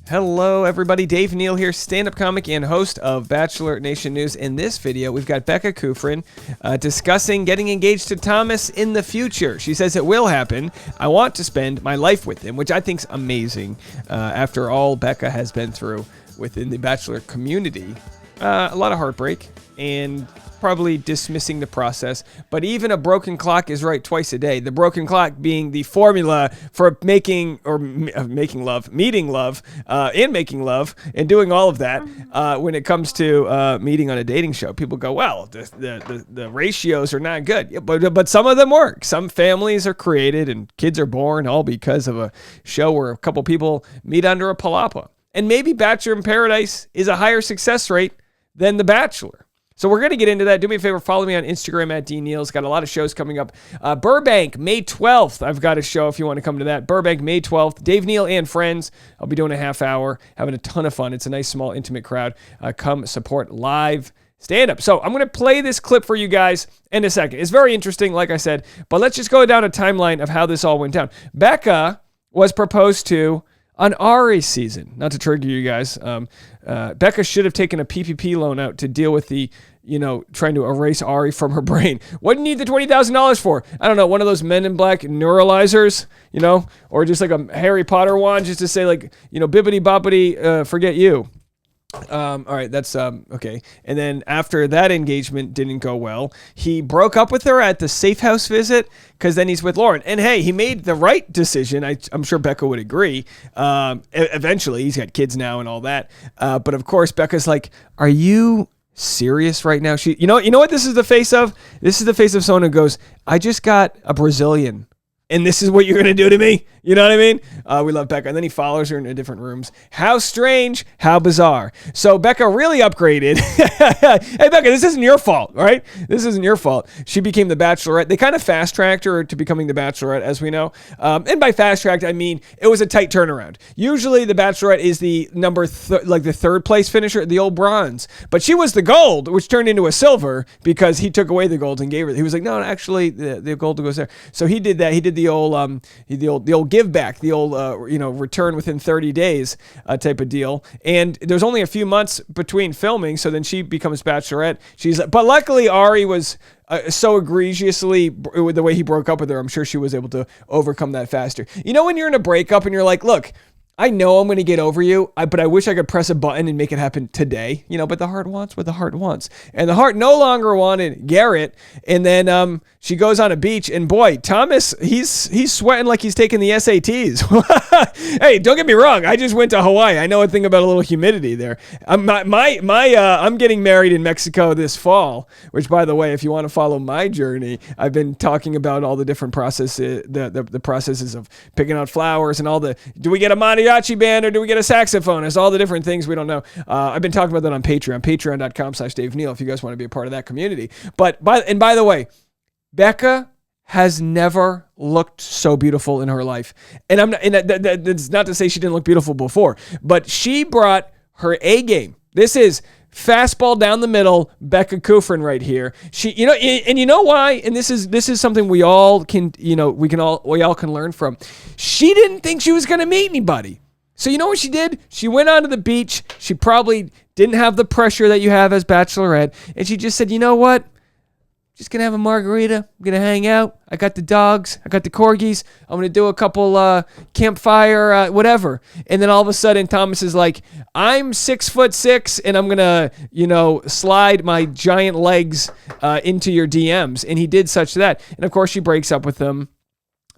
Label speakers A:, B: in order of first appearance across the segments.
A: Hello, everybody. Dave Neal here, stand-up comic and host of Bachelor Nation News. In this video, we've got Becca Kufrin discussing getting engaged to Thomas in the future. She says it will happen. I want to spend my life with him, which I think is amazing after all Becca has been through within the Bachelor community. A lot of heartbreak and probably dismissing the process, but even a broken clock is right twice a day. The broken clock being the formula for meeting love, and doing all of that. When it comes to meeting on a dating show, people go, well, the ratios are not good. Yeah, but some of them work. Some families are created and kids are born all because of a show where a couple people meet under a palapa. And maybe Bachelor in Paradise is a higher success rate than The Bachelor. So we're going to get into that. Do me a favor, follow me on Instagram at DNeals. Got a lot of shows coming up. Burbank, May 12th. I've got a show if you want to come to that. Burbank, May 12th. Dave Neal and friends. I'll be doing a half hour, having a ton of fun. It's a nice, small, intimate crowd. Come support live stand-up. So I'm going to play this clip for you guys in a second. It's very interesting, like I said, but let's just go down a timeline of how this all went down. Becca was proposed to on Ari's season. Not to trigger you guys. Becca should have taken a PPP loan out to deal with the, trying to erase Ari from her brain. What do you need the $20,000 for? I don't know, one of those Men in Black neuralizers, or just like a Harry Potter wand just to say like, bibbity boppity, forget you. All right, that's okay. And then after that engagement didn't go well, he broke up with her at the safe house visit because then he's with Lauren. And hey, he made the right decision. I'm sure Becca would agree. Eventually, he's got kids now and all that. But of course, Becca's like, "Are you serious right now?" You know what this is the face of? This is the face of someone who goes, "I just got a Brazilian. And this is what you're going to do to me?" You know what I mean? We love Becca. And then he follows her into different rooms. How strange. How bizarre. So Becca really upgraded. Hey, Becca, this isn't your fault, right? This isn't your fault. She became the Bachelorette. They kind of fast-tracked her to becoming the Bachelorette, as we know. And by fast-tracked, I mean it was a tight turnaround. Usually the Bachelorette is the the third place finisher, the old bronze. But she was the gold, which turned into a silver because he took away the gold and gave her. He was like, no, actually, the gold goes there. So he did that. He did the old give back, the old return within 30 days type of deal. And there's only a few months between filming, so then she becomes Bachelorette. But luckily Ari was so egregiously with the way he broke up with her. I'm sure she was able to overcome that faster. When you're in a breakup and you're like, look, I know I'm going to get over you, but I wish I could press a button and make it happen today. But the heart wants what the heart wants. And the heart no longer wanted Garrett. And then she goes on a beach, and boy, Thomas, he's sweating like he's taking the SATs. Hey, don't get me wrong. I just went to Hawaii. I know a thing about a little humidity there. I'm getting married in Mexico this fall, which, by the way, if you want to follow my journey, I've been talking about all the different processes, the processes of picking out flowers and all do we get a mariachi band or do we get a saxophone? It's all the different things we don't know. I've been talking about that on Patreon, patreon.com/Dave Neal, if you guys want to be a part of that community. But by the way, Becca has never looked so beautiful in her life. And that's not to say she didn't look beautiful before, but she brought her A game. This is fastball down the middle, Becca Kufrin right here. She, and you know why? And this is something we all can, we all can learn from. She didn't think she was going to meet anybody. So you know what she did? She went onto the beach. She probably didn't have the pressure that you have as Bachelorette. And she just said, you know what? Just going to have a margarita. I'm going to hang out. I got the dogs. I got the corgis. I'm going to do a couple campfire, whatever. And then all of a sudden, Thomas is like, I'm 6'6", and I'm going to, slide my giant legs into your DMs. And he did such that. And of course, she breaks up with him.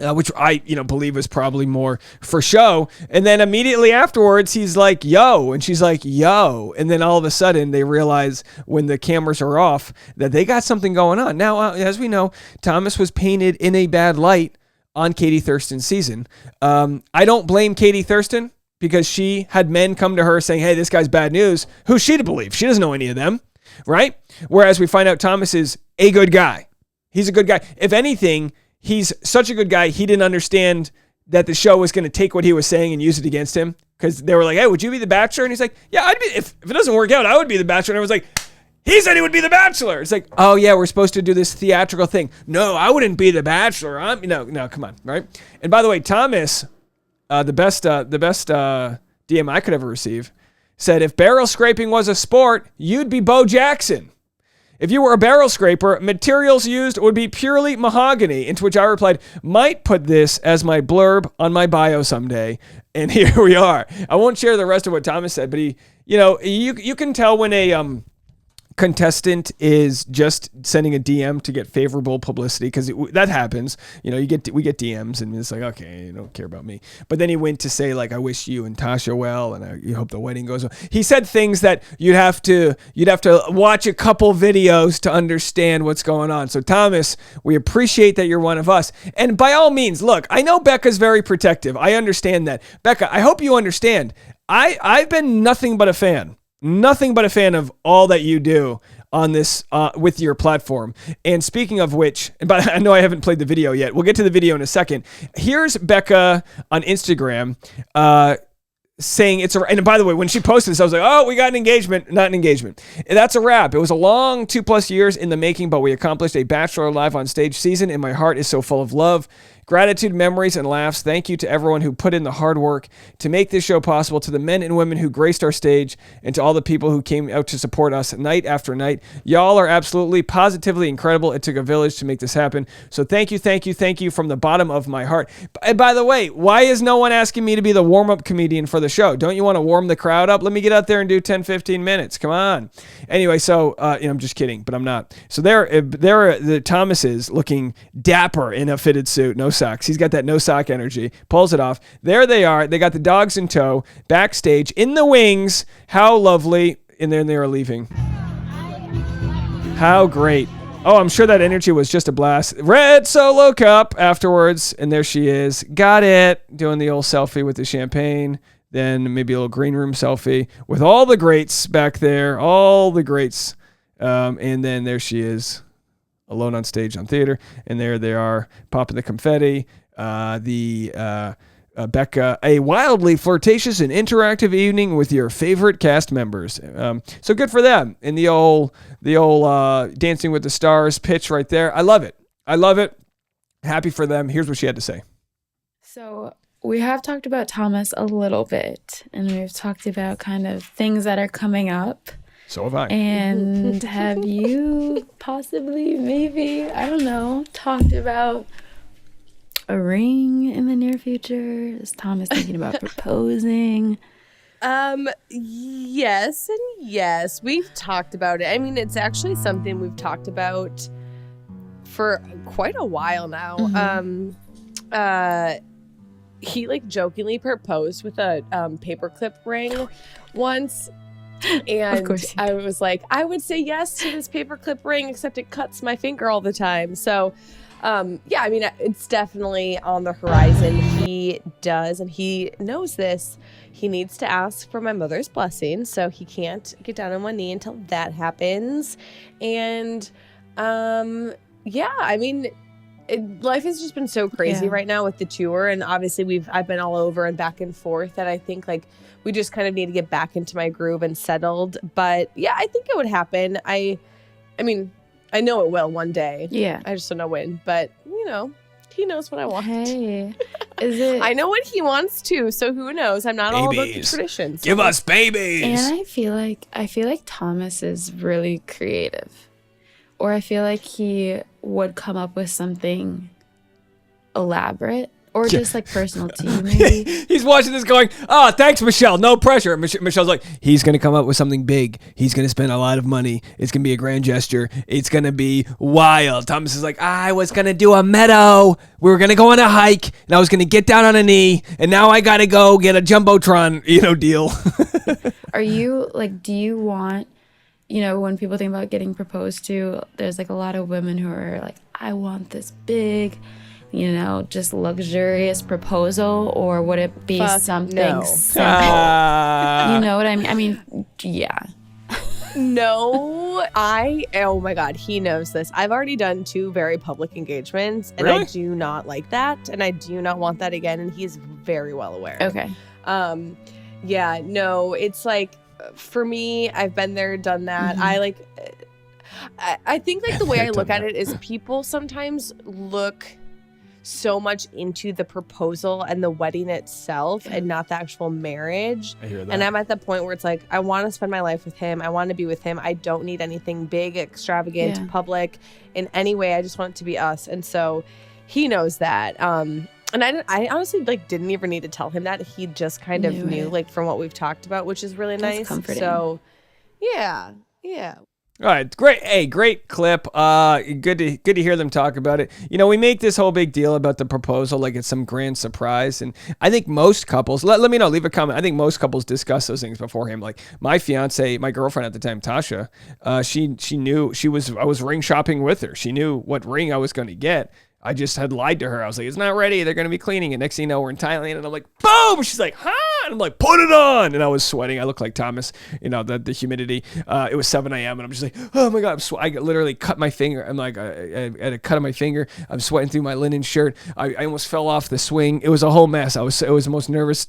A: Which I, believe was probably more for show. And then immediately afterwards, he's like, yo. And she's like, yo. And then all of a sudden, they realize when the cameras are off that they got something going on. Now, as we know, Thomas was painted in a bad light on Katie Thurston's season. I don't blame Katie Thurston because she had men come to her saying, hey, this guy's bad news. Who's she to believe? She doesn't know any of them, right? Whereas we find out Thomas is a good guy. He's a good guy. If anything, he's such a good guy, he didn't understand that the show was going to take what he was saying and use it against him. Because they were like, hey, would you be the Bachelor? And he's like, yeah, I'd be. If it doesn't work out, I would be the Bachelor. And I was like, he said he would be the Bachelor. It's like, oh yeah, we're supposed to do this theatrical thing. No, I wouldn't be the Bachelor. No, come on, right? And by the way, Thomas, the best DM I could ever receive, said, if barrel scraping was a sport, you'd be Bo Jackson. If you were a barrel scraper, materials used would be purely mahogany. Into which I replied, might put this as my blurb on my bio someday. And here we are. I won't share the rest of what Thomas said, but you can tell when a contestant is just sending a DM to get favorable publicity, because that happens. We get DMs and it's like, okay, you don't care about me. But then he went to say, like, I wish you and Tasha well, and you hope the wedding goes well. He said things that you'd have to watch a couple videos to understand what's going on. So Thomas, we appreciate that you're one of us. And by all means, look, I know Becca's very protective. I understand that. Becca, I hope you understand. I've been nothing but a fan of all that you do on this with your platform. And speaking of which, but I know I haven't played the video yet. We'll get to the video in a second. Here's Becca on Instagram saying it's a, and by the way, when she posted this, I was like, oh, we got an engagement, not an engagement. And that's a wrap. It was a long 2+ years in the making, but we accomplished a Bachelor live on stage season, and my heart is so full of love, gratitude, memories, and laughs. Thank you to everyone who put in the hard work to make this show possible, to the men and women who graced our stage, and to all the people who came out to support us night after night. Y'all are absolutely, positively incredible. It took a village to make this happen. So thank you from the bottom of my heart. And by the way, why is no one asking me to be the warm-up comedian for the show? Don't you want to warm the crowd up? Let me get out there and do 10, 15 minutes. Come on. Anyway, so I'm just kidding, but I'm not. So there the Thomas is looking dapper in a fitted suit, no socks. He's got that no sock energy. Pulls it off. There they are. They got the dogs in tow, backstage, in the wings. How lovely. And then they are leaving. How great. Oh, I'm sure that energy was just a blast. Red Solo Cup afterwards. And there she is. Got it. Doing the old selfie with the champagne. Then maybe a little green room selfie with all the greats back there. All the greats. And then there she is, alone on stage on theater. And there they are, popping the confetti. Becca, a wildly flirtatious and interactive evening with your favorite cast members. So good for them. And the old Dancing with the Stars pitch right there. I love it. Happy for them. Here's what she had to say.
B: So we have talked about Thomas a little bit, and we've talked about kind of things that are coming up.
A: So have I.
B: And have you possibly, maybe, I don't know, talked about a ring in the near future? Is Thomas thinking about proposing?
C: Yes and yes. We've talked about it. I mean, it's actually something we've talked about for quite a while now. He like jokingly proposed with a paperclip ring once. And I was like, I would say yes to this paperclip ring, except it cuts my finger all the time. So, yeah, I mean, it's definitely on the horizon. He does, and he knows this. He needs to ask for my mother's blessing, so he can't get down on one knee until that happens. And, yeah, I mean, life has just been so crazy right now with the tour, and obviously I've been all over and back and forth, that I think like we just kind of need to get back into my groove and settled. But yeah, I think it would happen. I mean, I know it will one day.
B: Yeah,
C: I just don't know when, but you know, he knows what I want.
B: Hey, is it?
C: I know what he wants too, so who knows? I'm not all about the traditions.
A: Give us babies.
B: And I feel like Thomas is really creative. Or I feel like he would come up with something elaborate, or just like personal to you, maybe.
A: He's watching this going, oh, thanks, Michelle. No pressure. Michelle's like, he's going to come up with something big. He's going to spend a lot of money. It's going to be a grand gesture. It's going to be wild. Thomas is like, I was going to do a meadow. We were going to go on a hike, and I was going to get down on a knee, and now I got to go get a Jumbotron, deal.
B: Are you, like, do you want... when people think about getting proposed to, there's like a lot of women who are like, I want this big, just luxurious proposal, or would it be something simple? You know what I mean? I mean, yeah.
C: No, oh my God, he knows this. I've already done 2 very public engagements, and
A: really?
C: I do not like that, and I do not want that again, and he's very well aware.
B: Okay.
C: Yeah, no, it's like, for me, I've been there, done that. I think like the way I look at it is people sometimes look so much into the proposal and the wedding itself and not the actual marriage.
A: I hear that.
C: And I'm at the point where it's like, I want to spend my life with him. I want to be with him. I don't need anything big, extravagant, public in any way. I just want it to be us. And so he knows that. And I honestly didn't even need to tell him that. He just kind of knew from what we've talked about, which is really nice.
B: Comforting.
C: So yeah.
A: All right, great. Hey, great clip. Good to hear them talk about it. We make this whole big deal about the proposal like it's some grand surprise, and I think most couples. Let me know. Leave a comment. I think most couples discuss those things beforehand. Like my fiance, my girlfriend at the time, Tasha, she knew I was ring shopping with her. She knew what ring I was going to get. I just had lied to her. I was like, it's not ready. They're going to be cleaning it. Next thing you know, we're in Thailand. And I'm like, boom. She's like, huh? And I'm like, put it on. And I was sweating. I look like Thomas, the humidity. It was 7 a.m. And I'm just like, oh my God. I literally cut my finger. I'm like, I had a cut on my finger. I'm sweating through my linen shirt. I almost fell off the swing. It was a whole mess. It was the most nervous.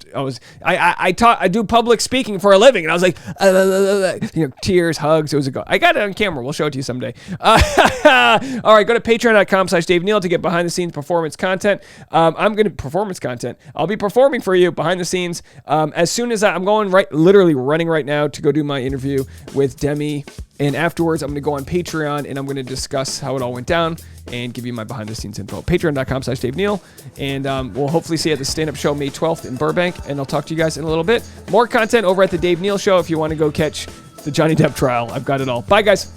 A: I do public speaking for a living. And I was like, tears, hugs. It was I got it on camera. We'll show it to you someday. All right. Go to patreon.com/Dave Neal to get behind the scenes performance content. I'll be performing for you behind the scenes as soon as I'm going literally running right now to go do my interview with Demi, and afterwards I'm going to go on Patreon and I'm going to discuss how it all went down and give you my behind the scenes info. Patreon.com/Dave Neal, and we'll hopefully see you at the stand-up show May 12th in Burbank, and I'll talk to you guys in a little bit. More content over at the Dave Neal Show if you want to go catch the Johnny Depp trial. I've got it all. Bye guys.